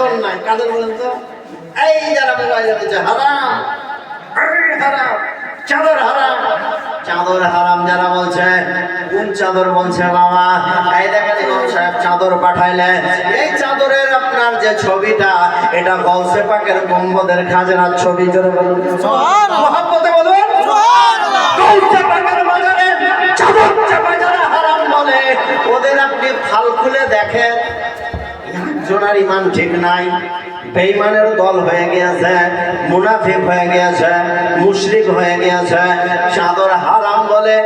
দল নাই, কাদের বলেন তো? এই যারা মোবাইলে বলছে হারাম, হারাম, চাদর হারাম, চাদর হারাম যারা বলছে, কোন চাদর বলছে বাবা? এই দেখেন ইমাম সাহেব চাদর পাঠাইলেন, এই চাদরের আপনার যে ছবিটা, এটা গৌসে পাকের গম্বদের খাজনার ছবি। জোরে বলুন সুবহানাল্লাহ, মহব্বতে বলুন সুবহানাল্লাহ। গৌসে পাকের বাজারে চাদর চাপা যারা হারাম বলে, ওদের আপনি ফাল খুলে দেখেন, একজনের ইমান ঠিক নাই, বেঈমানের দল হয়ে গিয়েছে, মুনাফিক হয়ে গিয়েছে, মুশরিক হয়ে গিয়েছে। চাদর হারাম বলে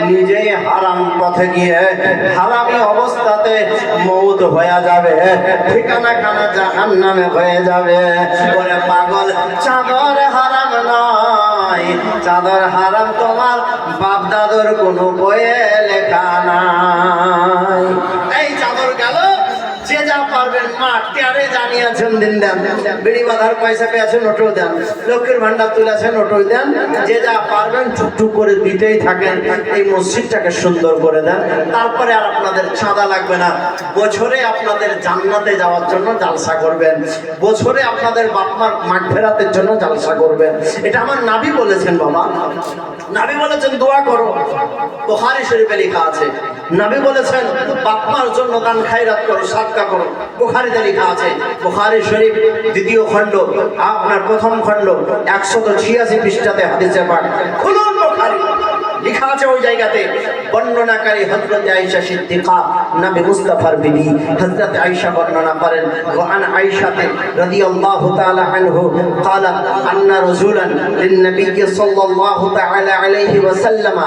নিজেই হারাম পথে গিয়ে হারামি অবস্থাতে মওত হয়ে যাবে, ঠিকানা খানা জাহান্নামে হয়ে যাবে। ওরে পাগল, চাদর হারাম নয়, চাদর হারাম তোমার বাপ দাদুর কোনো বইয়ে লেখা নাই। এই চাদর গেল, যে যা পারবেন মা টেরে জানিয়েছেন দিন দেন, বিড়ি বাঁধার পয়সা পেয়েছেন ওটাও দেন, লক্ষ্মীর ভান্ডার তুলেছেন ওটাও দেন, যে যা পারবেন টুকটুক করে দিতেই থাকেন। এই মসজিদটাকে সুন্দর করে দেন, তারপরে আর আপনাদের চাঁদা লাগবে না। বছরে আপনাদের জান্নাতে যাওয়ার জন্য জালসা করবেন, বছরে আপনাদের বাপমার মাঠ ফেরাতের জন্য জালসা করবেন। এটা আমার নাবি বলেছেন বাবা, নাবি বলেছেন দোয়া করো, বুখারী শরীফে লেখা আছে। নবী বলেছেন বাপমার জন্য দান খায়রাত করো, সাদকা করো, বুখারীতে লেখা আছে। বুখারী শরীফ দ্বিতীয় খণ্ড আপনার প্রথম খণ্ড 186 পৃষ্ঠাতে হাদিসে পাক। খুলুন বুখারী, লেখা আছে ওই জায়গাতে, বর্ণনাকারী হযরত আয়েশা সিদ্দিকা, নবী মুস্তাফার বিবি হযরত আয়েশা বর্ণনা করেন। ওয়া আন আয়েশাতে রাদিয়াল্লাহু তাআলা আনহু قالت ان رجلا للنبي صلى الله تعالى عليه وسلم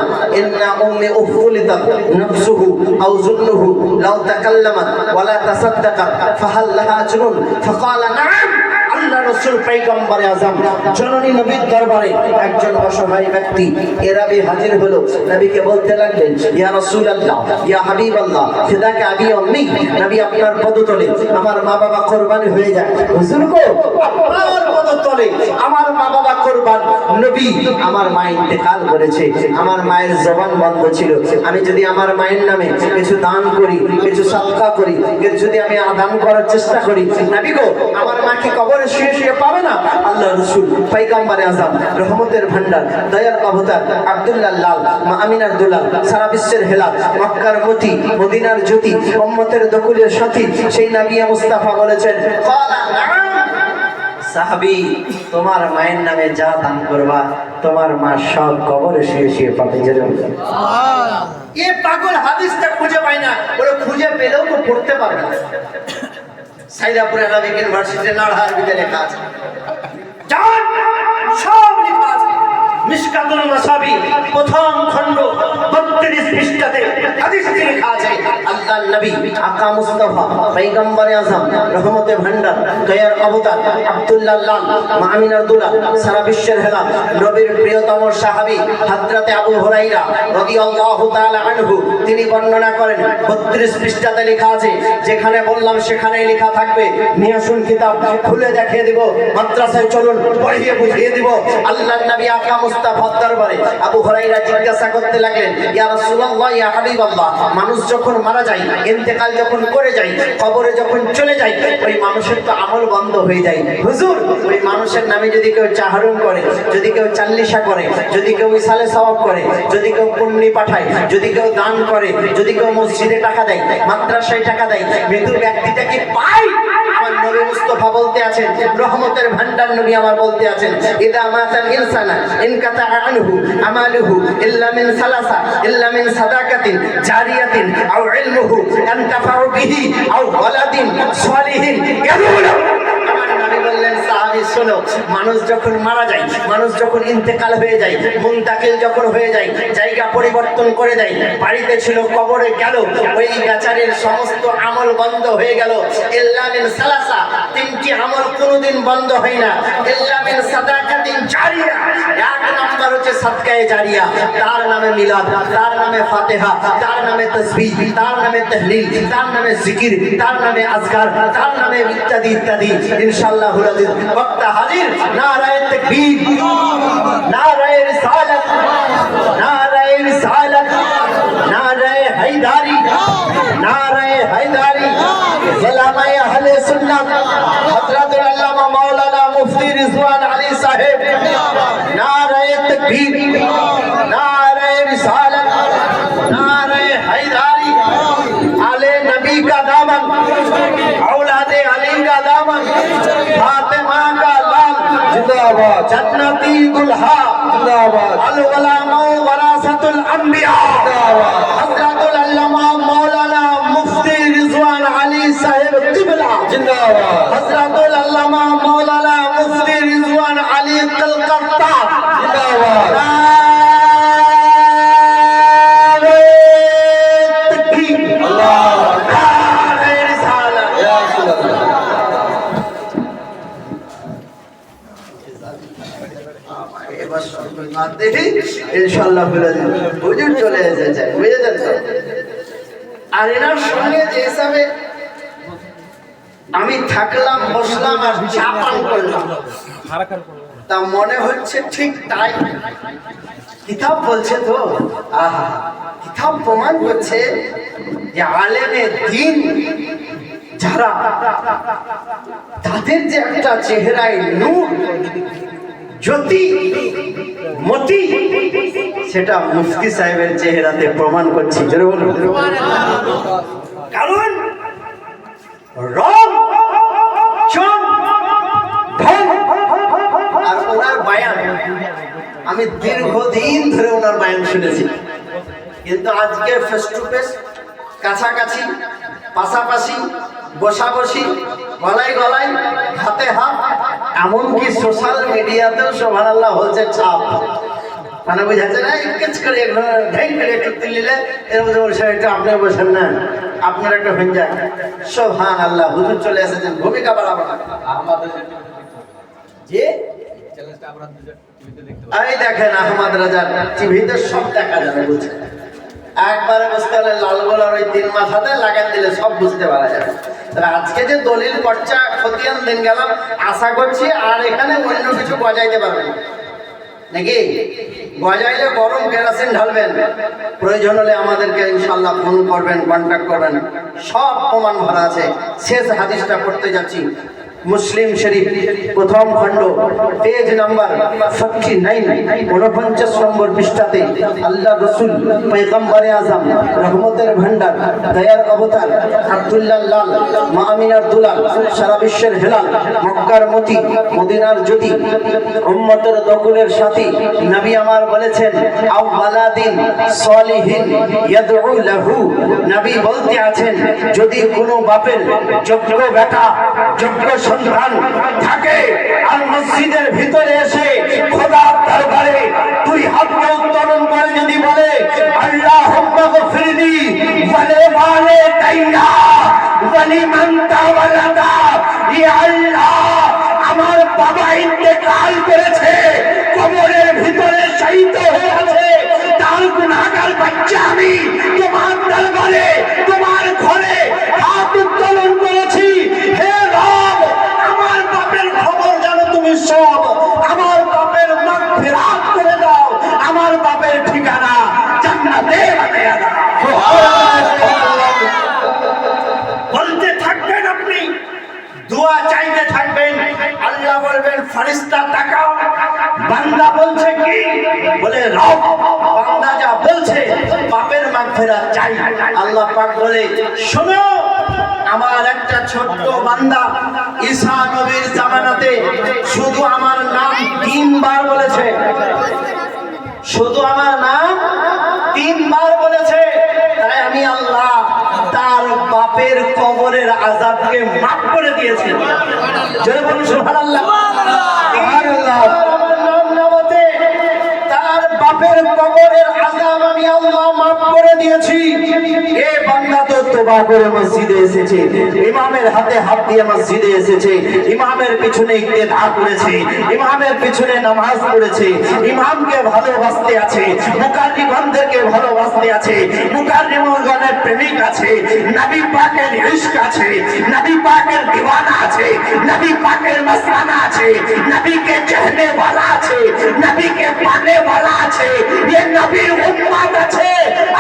ان امي افلتت نفسه او ظنه لو تكلمت ولا تصدقت فهل لها اجر فقال نعم। আল্লাহ রাসূল পয়গম্বরে আযম জননী নবীর দরবারে একজন অসহায় ব্যক্তি এরাবি হাজির হলো, নবীকে বলতে লাগলেন ইয়া রাসূলুল্লাহ, ইয়া হাবিবাল্লাহ, ফিদাকা আবি উম্মি, নবী আপনার পদতলে আমার মা বাবা কুরবানি হয়ে যায়। হুজুর গো, আপনার পদতলে আমার মা বাবা কুরবান, নবী আমার মা ইন্তেকাল করেছে, আমার মায়ের জবান বন্ধ ছিল, আমি যদি আমার মায়ের নামে কিছু দান করি, কিছু সাদকা করি, যদি আমি আদান করার চেষ্টা করি, নবী গো আমার মা কি কবরে শুয়ে শুয়ে পাবে না? আল্লাহ রাসূল পয়গম্বরে আযম রহমতের ভান্ডার দয়ার অবতার আব্দুল্লাহ লাল মা আমিনার দুলাল সারা বিশ্বের হেলাল মক্কার মতি মদিনার জ্যোতি উম্মতের দকুলের সাথী সেই নবী মুস্তাফা বলেছেন ক্বালা নাআম। সাহাবী, তোমার মায়ের নামে যা দান করবা তোমার মা সব কবরে শুয়ে শুয়ে পাবে। সুবহানাল্লাহ। এই পাগল হাদিসটা খুঁজে পায় না, ওরা খুঁজে পেলেও তো পড়তে পারবে না। সাইদাপুর আরবিক ইউনিভার্সিটি নাড়হার ভিতরে লেখা আছে, সব লেখা আছে। মিশকাতুল মাসাবি প্রথম খণ্ড 32 পৃষ্ঠাতে হাদিসটি লেখা আছে। আল্লাহর নবী আকা মুস্তাফা পয়গম্বরে আযম রহমতের ভান্ডার দয়ার অবতার আব্দুল্লাহ লাল মা আমিনার দুলাল সারা বিশ্বের হেলাল নবীর প্রিয়তম সাহাবী হযরত আবু হুরায়রা রাদিয়াল্লাহু তাআলা আনহু তিনি বর্ণনা করেন। 32 পৃষ্ঠাতে লেখা আছে, যেখানে বললাম সেখানেই লেখা থাকবে। নিয়ে আসুন কিতাব, খুলে দেখিয়ে দিব, মাদ্রাসায় চলুন পড়িয়ে বুঝিয়ে দিব। আল্লাহর নবী আকা মুস্তাফার দরবারে আবু হুরায়রা জিজ্ঞাসা করতে লাগলেন, ইয়া রাসূলুল্লাহ, ইয়া হাবিবাল্লাহ, মানুষ যখন মারা যায়, ইন্তেকাল যখন করে যায়, কবরে যখন চলে যায়, ওই মানুষের তো আমল বন্ধ হয়ে যায়। হুজুর, ওই মানুষের নামে যদি কেউ চাহরুম করে, যদি কেউ চাল্লিশা করে, যদি কেউ ইসালে সওয়াব করে, যদি কেউ পুণ্যি পাঠায়, যদি কেউ দান করে, যদি কেউ মসজিদে টাকা দেয়, মাদ্রাসায় টাকা দেয়, মৃত ব্যক্তিটা কি পায়? আমার নবী মুস্তাফা বলতে আছেন, রহমতের ভান্ডার নবী আমার বলতে আছেন, ইদা মাতাল ইনসানা ইনকাতা আনহু আমালুহু ইল্লা মিন সালাসা ইল্লা মিন সাদাকাতিন জারিয়াতিন আও ইলমুহু আনতাফাউ বিহি আও ওয়ালাদিন সালিহিন ইয়াদুলু। আমার নবী বললেন, সাহাবী শোনো, মানুষ যখন মারা যায়, মানুষ যখন ইন্তেকাল হয়ে যায়, মুনতাকিল যখন হয়ে যায়, জায়গা পরিবর্তন করে দেয়, বাড়িতে ছিল কবরে গেল, ওই বেচারির সমস্ত আমল বন্ধ হয়ে গেল। ইল্লা মিন সালাসা, তিনটি আমল কোনোদিন বন্ধ হয় না। ইল্লা মিন সাদাকাতিন জারিয়া, এক নাম্বার হচ্ছে সাদকায়ে জারিয়া, তার নামে মিলাদ, তার নামে ফাতিহা, তার নামে তাসবিহ, তার নামে তাহলিল, তার নামে জিকির, তার নামে আজকার, তার নামে ইত্যাদি ইত্যাদি। ইনশাআল্লাহুল আযীজ ওয়াক্ত হাজির। নারায়ে তাকবীর, নারায়ে রিসালাত, নারায়ে রিসালাত, নারায়ে হায়দারি, নারায়ে হায়দারি। জালামায়ে আহলে সুন্নাত হযরত तकबीर, नारे रिसालत, नारे हैदारी, आले नबी का दामन, औलादे अली का दामन, फातिमा का लाल जिंदाबाद, जन्नती दुल्हा जिंदाबाद, अल उलमा वरासतुल अंबिया जिंदाबाद, हजरतुल अल्लामा मौलाना मुफ्ती रिजवान अली साहिब किबला जिंदाबाद, हजरतुल अल्लामा मौलाना मुफ्ती रिजवान अली कलकत्ता जिंदाबाद, नारे तकबीर, अल्लाह नारे रिसालत, या रसूल अल्लाह। এবার সরকার মানতে ইনশাআল্লাহ বলে দিন হুজুর চলে এসেছে, বুঝেছেন তো? আর এনার সঙ্গে যে হিসাবে আমি থাকলাম, বসলাম আর চা পান করলাম, তা মনে হচ্ছে ঠিক তাই। কিতাব বলছে তো, আহা, কিতাব প্রমাণ করছে যে আলেমে দ্বীন যারা, তাদের যে একটা চেহারায় নূর, জ্যোতি, মতি, সেটা মুফতি সাহেবের চেহারাতে প্রমাণ করছি। কারণ রং, চোখ, ঢং আর ওনার বায়ান, আমি দীর্ঘদিন ধরে ওনার বায়ান শুনেছি, কিন্তু আজকে ফেস টু ফেস, কাছাকাছি, পাশাপাশি, বসাবসি, গলায় গলায়, হাতে হাত, এমনকি সোশ্যাল মিডিয়াতেও সুবহানাল্লাহ হচ্ছে ছাপ, মানে বুঝাচ্ছে না, কেচ করে ঢেং করে একটু তুলিলে এর মধ্যে বসে একটু আপনি বসেন না, আপনার একটা হয়ে যায়। সুবহানাল্লাহ, হুজুর চলে এসেছেন, ভূমিকা বাড়াবো না। যে এই দেখেন আহমদ রাজার টিভিতে সব দেখা যাবে, বুঝছে একবারে বুঝতে হলে লালগোলার ওই 3 মাথাতে লাগান দিলে সব বুঝতে পারা যাবে। আজকে যে দলিল পর্চা খতিয়ান দিন গেলাম, আশা করছি আর এখানে অন্য কিছু বজাইতে পারবেন নাকি? বজাইলে গরম কেরোসিন ঢালবেন, প্রয়োজন হলে আমাদেরকে ইনশাআল্লাহ ফোন করবেন, কন্ট্যাক্ট করবেন, সব প্রমাণ ভরা আছে। শেষ হাদিসটা পড়তে যাচ্ছি, মুসলিম শরীফ প্রথম খণ্ড, পেজ নাম্বার 49, 49 নম্বর পৃষ্ঠাতে আল্লাহ রসুল পয়গম্বরে আজম, রহমতের ভান্ডার, দয়ার অবতার, আব্দুল্লাহ লাল, মা আমিনার দুলাল, সারা বিশ্বের হেলাল, মক্কার মতি, মদিনার জ্যোতি, উম্মতের দকুলের সাথী, নবী আমার বলেছেন, আওয়ালাদিন সলিহিন ইয়াদউ লাহু, নবী বলতে আছেন, যদি কোনো বাপের যোগ্য বেটা, যোগ্য সন্তান থাকে আর মসজিদের ভিতরে এসে খোদার দরবারে 2 হাতকে উত্তোলন করে যদি বলে, আল্লাহুম্মা গফিরলি ওয়া লিওয়ালিদাইয়া ওয়া লিমান তাওয়ালাদা, ইয়া আল্লাহ, আমার বাবা ইন্তেকাল করেছে, কবরের ভিতরে শহীদ হয়ে আছে, তার গুনাহগার বাচ্চা আমি তোমার দরবারে, তোমার ঘরে হাত উত্তোলন করেছি, হে রব, আমার বাপের খবর জানো তুমি সব, আমার বাপের মাগফিরাত করে দাও, আমার বাপের ঠিকানা জান্নাতে বানায়া দাও। বলতে থাকবেন আপনি, দোয়া চাইতে থাকবেন, আল্লাহ বলবেন ফেরেশতা তাকাও, বান্দা বলছে কি, বলে রব, বান্দা যা বলছে বাপের মাগফিরাত চাই। আল্লাহ পাক বলে, শোনো, আমার একটা ছোট্ট বান্দা ঈসা নবীর জামানাতে শুধু আমার নাম 3 বার বলেছে, শুধু আমার নাম 3 বার বলেছে, তাই আমি আল্লাহ তার বাপের কবরের আযাবকে মাফ করে দিয়েছি। জোরে বলুন সুবহানাল্লাহ। সুবহানাল্লাহ। আমার নাম নামতে তার বাপের কবরের আযাব আমি আল্লাহ মাফ করে দিয়েছি। এই বান্দা তো তওবা করে মসজিদে এসেছে, ইমামের হাতে হাত দিয়ে মসজিদে এসেছে, ইমামের পিছনে ইক্তেদা করেছে, ইমামের পিছনে নামাজ পড়েছে, ইমামকে ভালোবাসতে আছে, মুকাদ্দিমদেরকে ভালোবাসতে আছে, মুকাদ্দিমগণের প্রেমিক আছে, নবী পাকের ইশক আছে, নবী পাকের দিওয়ানা আছে, নবী পাকের মস্তানা আছে, নবীকে চাহনে वाला আছে, নবীকে পানে वाला আছে, ये নবীর উম্মত আছে।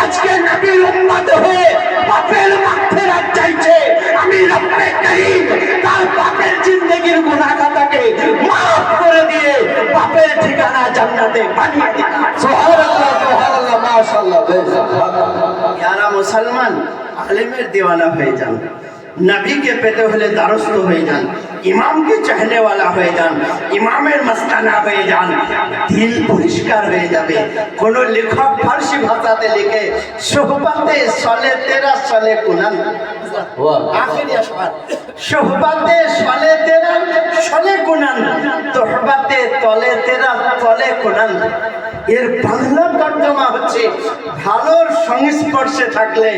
আজকে নবীর উম্মত হয়ে বাপের মাগফিরাত চাইছে, আমি রব্বে করিম তার বাপের জিন্দেগির গুনাহটাকে মাফ করে দিয়ে বাপের ঠিকানা জান্নাতে বানিয়ে দিন। সুবহানাল্লাহ, সুবহানাল্লাহ, মাশাআল্লাহ, বেশ ভালো। यारा मुसलमान आलिमेर दीवाना हो जान, नबी के पेते हले दारस्त हो जान, इमाम के चाहने वाला हो जान, इमामेर मस्ताना हो जान, दिल परिष्कार हो जाबे। कोनो लेखक फारसी भाषाते लिखे सोहबते सले तेरा सले कुनन, आखिरी अशआर सोहबते सले तेरा सले कुनन, तोहबते तले तेरा तले कुनन। এর বাংলা তর্জমা হচ্ছে ভালোর সংস্পর্শে থাকলে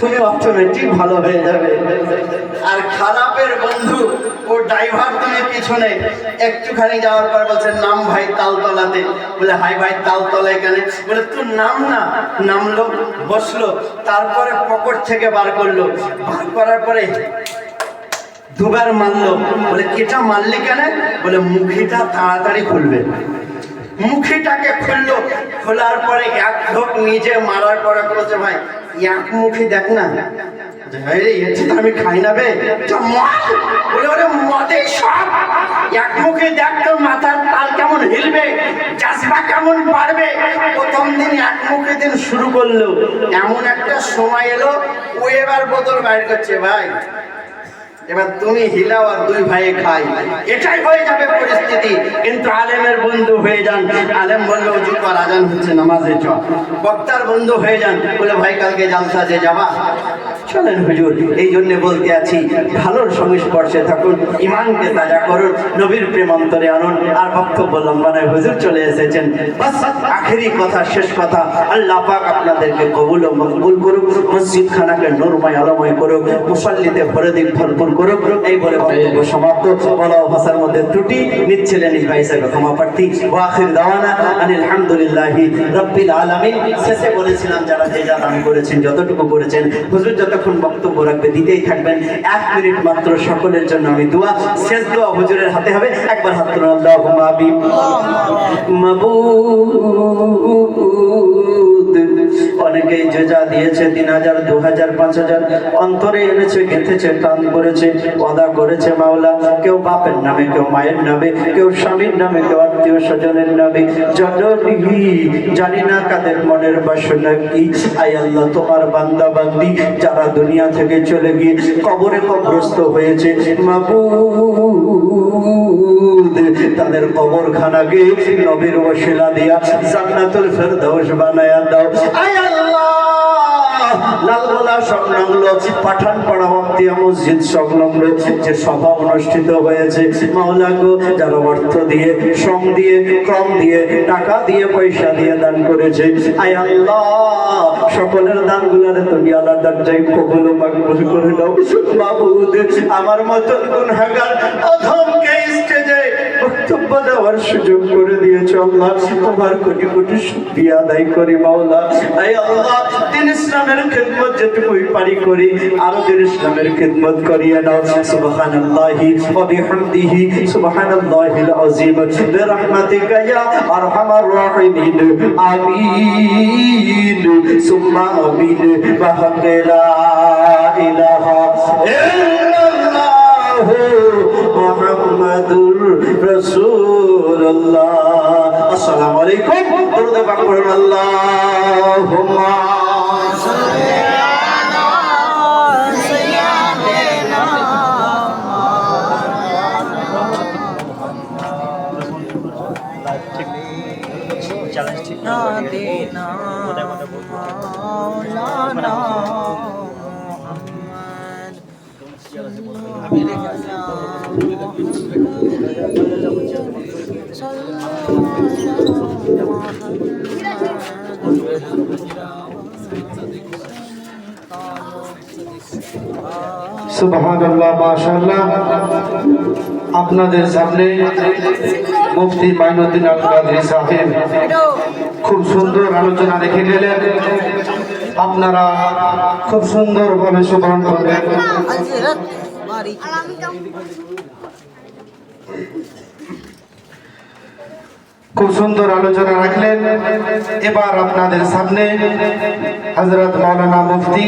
তুমি অটোমেটিক ভালো হয়ে যাবে, আর খারাপের বন্ধু ও ড্রাইভার তুমি পিছনে একটুখানি যাওয়ার পর বলছে নাম ভাই তালতলাতে, বলে হাই ভাই তালতলা এখানে, বলে তুই নাম না, নামলো বসলো, তারপরে পকেট থেকে বার করলো, বার করার পরে দুবার মারলো, বলে কেটা মারলি কেন, বলে মুখিটা তাড়াতাড়ি খুলবে। মুখিটাকে খুললো, খোলার পরে এক ঢোক নিজে মারার পরে বলছে ভাই এক মুখি দেখ না, আমি খাই না বে, বলে ওরে মদে সব এক মুখে দেখ তো মাথার তাল কেমন হিলবে, জাজবা কেমন বাড়বে। প্রথম দিন এক মুখে দিন শুরু করলো, এমন একটা সময় এলো ও এবার বোতল বাইর করছে, ভাই এবার তুমি হিলাও আর দুই ভাই খাই, এটাই হয়ে যাবে পরিস্থিতি। কিন্তু আলেমের বন্ধু হয়ে যান, আলেম বলবে ওযু কর আজান হচ্ছে নামাজে চল, বক্তার বন্ধু হয়ে যান, বলে ভাই কালকে জালসা যে যাবা, চলেন হুজুর। এই জন্য বলতে আছি ভালোর সংস্পর্শে থাকুন, ইমানকে তাজা করুন, নবীর প্রেম অন্তরে আনুন। আর বক্তব্য লম্বা নয়, হুজুর চলে এসেছেন, বাস আখেরি কথা, শেষ কথা, আল্লাহ পাক আপনাদেরকে কবুল ও মকবুল করুক, মসজিদ খানাকে নূরময় আলোময় করুক, মুসাল্লিতে ভরে দিক ভরপুর করুক। এই বলে বক্তব্য সমাপ্ত। বলা ভাষার মধ্যে ত্রুটি নিচ্ছিলেন এই ভাই সাহেব ক্ষমা প্রার্থী। ওয়া আখির দাওয়ানা আনিল হামদুলিল্লাহি রাব্বিল আলামিন। শেষে বলেছিলাম যারা যে যা দান করেছেন, যতটুকু করেছেন, হুজুর যতক্ষণ বক্তব্য রাখবে দিতেই থাকবেন। 1 মিনিট মাত্র সকলের জন্য আমি দোয়া, শেষ দোয়া হুজুরের হাতে হবে। একবার হাত তুলুন, আল্লাহুম্মা আমিন। মাবুদ অনেকেই যে যা দিয়েছে 3000 2000 5000 অন্তরে এনেছে, গেঁথেছে, টান করেছে, ওয়াদা করেছে মাওলা, কেউ বাপের নামে, কেউ মায়ের নামে, কেউ স্বামীর নামে, কেউ আত্মীয় স্বজনের নামে, জননী জানি না কাদের মনের বাসনা কি। আয় আল্লাহ, তোমার বান্দা বান্দি যারা দুনিয়া থেকে চলে গিয়ে কবরে কবরস্থ হয়েছে, মাবুদ তাদের কবরখানাকে নবীর ওসিলা দিয়া জান্নাতুল ফেরদাউস বানায়া দাও। আয় আল্লাহ, লালগোলা সংলগ্ন পাঠানপাড়া ওয়াক্তিয়া মসজিদ সংলগ্ন যে সভা অনুষ্ঠিত হয়েছে, মাওলা গো, যারা অর্থ দিয়ে, শ্রম দিয়ে, ক্রম দিয়ে, টাকা দিয়ে, পয়সা দিয়ে দান করেছে, আয় আল্লাহ সকলের দানগুলোরে তুমি আল্লাহ দরজায় কবুল ও মকবুল করে দাও। মাবুদ আমার মতন গুনাহগার অধমকে স্টেজে বক্তব্য দেওয়ার সুযোগ করে দিয়েছো আল্লাহ, তোমার কোটি কোটি শুকরিয়া আদায় করি মাওলা। আয় আল্লাহ, দিন ইসলামের খিদমত যেটুকুই পারি করি, আরো দিন ইসলামের খিদমত করিয়ে নাও। সুবহানাল্লাহি ওয়া বিহামদিহি সুবহানাল্লাহিল আযীম বিরহমাতিকা ইয়া আরহামার রাহিমিন। আমিন সুম্মা আমিন। ওয়া লা ইলাহা ইল্লাল্লাহু মুহাম্মাদুর রাসূলুল্লাহ। আসসালামু আলাইকুম। দরুদ পাক পড়ুন, আল্লাহুম্মা সাল্লি আলা সাইয়্যিদিনা সুবহানাল্লাহ, মাশাআল্লাহ। আপনাদের সামনে মুফতি মাইনুদ্দিন আল কাদরি সাহেব খুব সুন্দর আলোচনা রেখে গেলেন, আপনারা খুব সুন্দরভাবে শ্রবণ করবেন। খুব সুন্দর আলোচনা রাখলেন। এবার আপনাদের সামনে হযরত মাওলানা মুফতি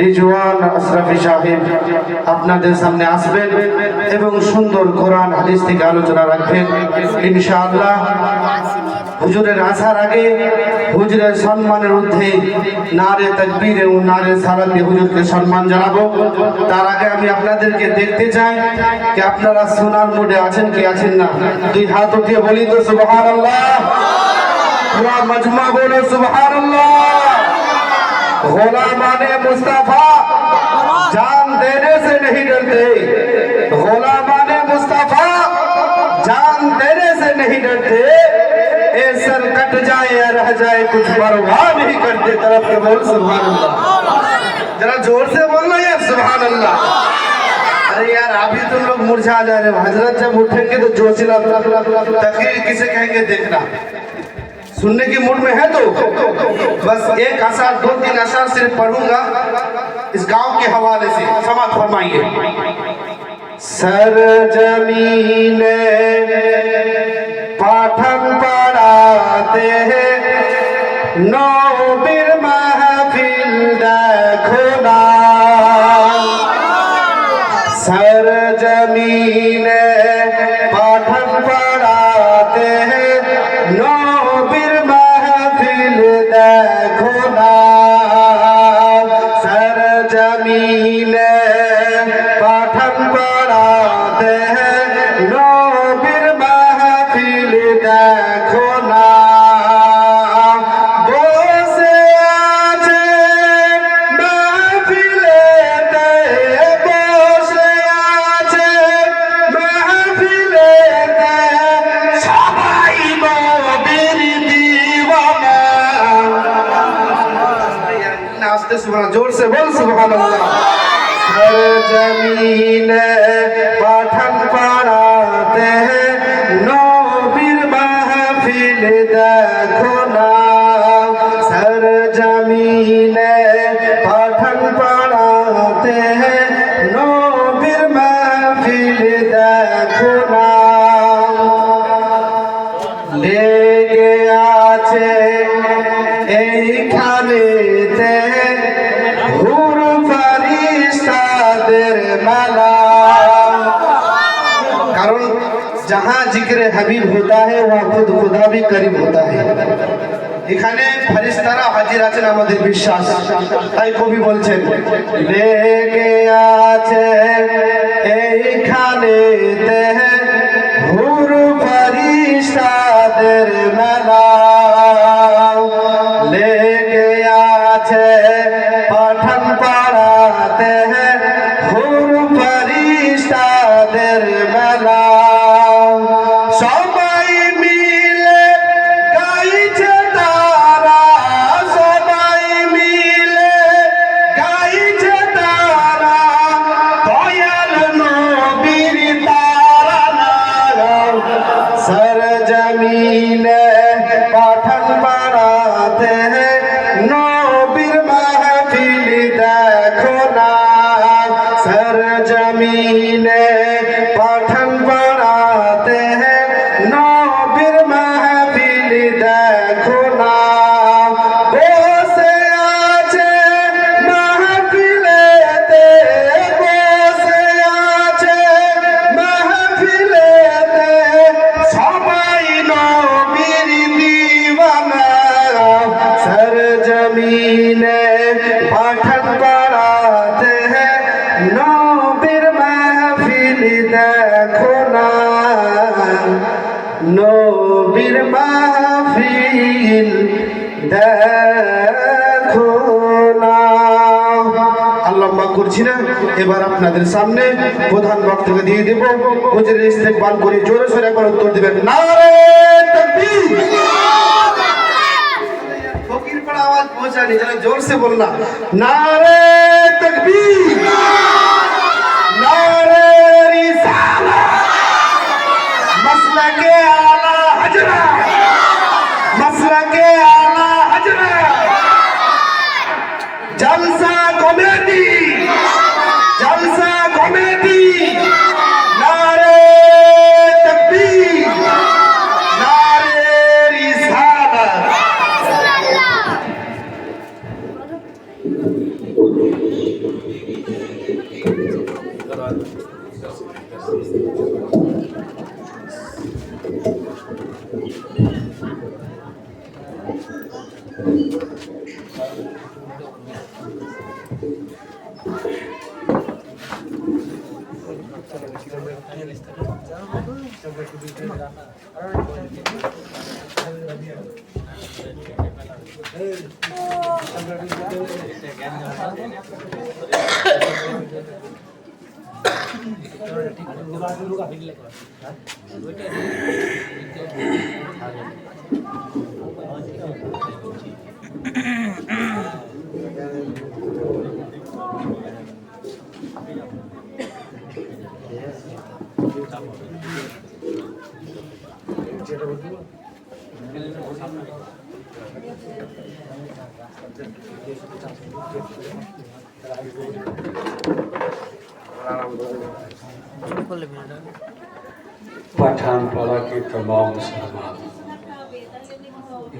রিজওয়ান আশরাফি সাহেব আপনাদের সামনে আসবেন এবং সুন্দর কোরআন হাদিস থেকে আলোচনা রাখবেন ইনশাআল্লাহ। হুজুরের আসার আগে হুজুরের সম্মানের ঊর্ধ্বে নারে তাকবীর ও নারে সালাত দিয়ে হুজুরকে সম্মান জানাবো। তার আগে আমি আপনাদেরকে দেখতে চাই যে আপনারা শোনার মুডে আছেন কি আছেন না। দুই হাত উঠিয়ে বলি তো সুবহানাল্লাহ। পুরা মজমা বলো সুবহানাল্লাহ। গোলামানে মুস্তাফা जान देने से नहीं डरते, गुलामाने मुस्तफा जान देने से नहीं डरते, ए सर कट जाए या रह जाए कुछ परवाह नहीं करते। तरफ के बोल सुभान अल्लाह, जरा जोर से बोलना यार सुभान अल्लाह। अरे यार अभी तुम लोग मुरझा जा रहे हो, हजरत जब उठेंगे तो जोशिला तकरीर किसे कहेंगे देखना। सुनने की मूड में है तो बस एक अशार 2-3 अशार सिर्फ पढ़ूंगा इस गांव के हवाले से, समाप्त फरमाइए। सर जमीन पाठन पढ़ाते हैं, नौबीर महफिल देखो ना। सर जमीन पाठन पढ़ाते हैं, नौबीर महफिल देखो ना। सर जमीन पाठन पढ़ाते हैं, नौबीर महफिल देखो ना। বসে আছে মাহফিলেতে, বসে আছে মাহফিলেতে, সবাই নবীর দিওয়ানা। नाचते सुबह जोर से बोल सुभान अल्लाह। हर जमीन पाठन पढ़ाते हैं, नौबीर महफिल देखो ना। सर जमीन पाठन पढ़ाते हैं, नौबीर महफिल देखो ना। লেগে আছে এইখানেতে হুর ফারিস্তাদের মেলা। কারণ जहाँ जिक्र हबीब होता है वहाँ खुद खुदा भी करीब होता है। এখানে ফেরেশতারা হাজির আছেন আমাদের বিশ্বাস। তাই কবি বলছেন লেগে আছে এইখানেতে হুর ফারিস্তাদের মেলা। লেগে আছে পাঠান পড়াতে हैं, হুর ফারিস্তাদের মেলা। সবাই মিলে গাইছে তারা, সবাই মিলে গাইছে তারা, দয়াল নবীর তারানা। सर जमीन पाठन पढ़ाते हैं, नौबीर महफिल देखो ना। सर जमीन पाठन पढ़ाते हैं, नौबीर महफिल देखो ना। বসে আছে মাহফিলেতে, বসে আছে মাহফিলেতে, সবাই নবীর দিওয়ানা। सर जमीन पाठन पढ़ाते हैं, नौबीर महफिल देखो ना। নবীর মাহফিল দেখো না। আল্লাহ মাফ করছি না। এবার আপনাদের সামনে প্রধান বক্তাকে দিয়ে দেব। হুজুরের ইস্তেকবাল করে জোরে সোরে একবার উত্তর দিবেন নারে তাকবীর। ফকির পড়া আওয়াজ পৌঁছানি, যারা জোর से बोलना नारे तकबीर, नारे रिसालत, मसलके आला हजरा, मसलके आला हजरा, जलसा कमेटी, जलसा कमेटी। नारे तकबीर, नारे पठानपाड़ा के तमाम मुसलमान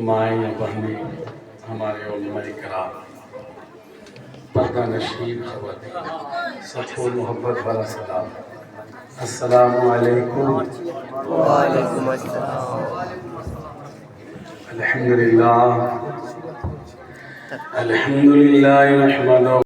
माएँ बहनें हमारे उलमा इकराम पर्दा नशीर खवातीन सबको मोहब्बत वाला सलाम अस्सलामु अलैकुम वालेकुम अस्सलाम। अल्हम्दुलिल्लाह नहमदुहु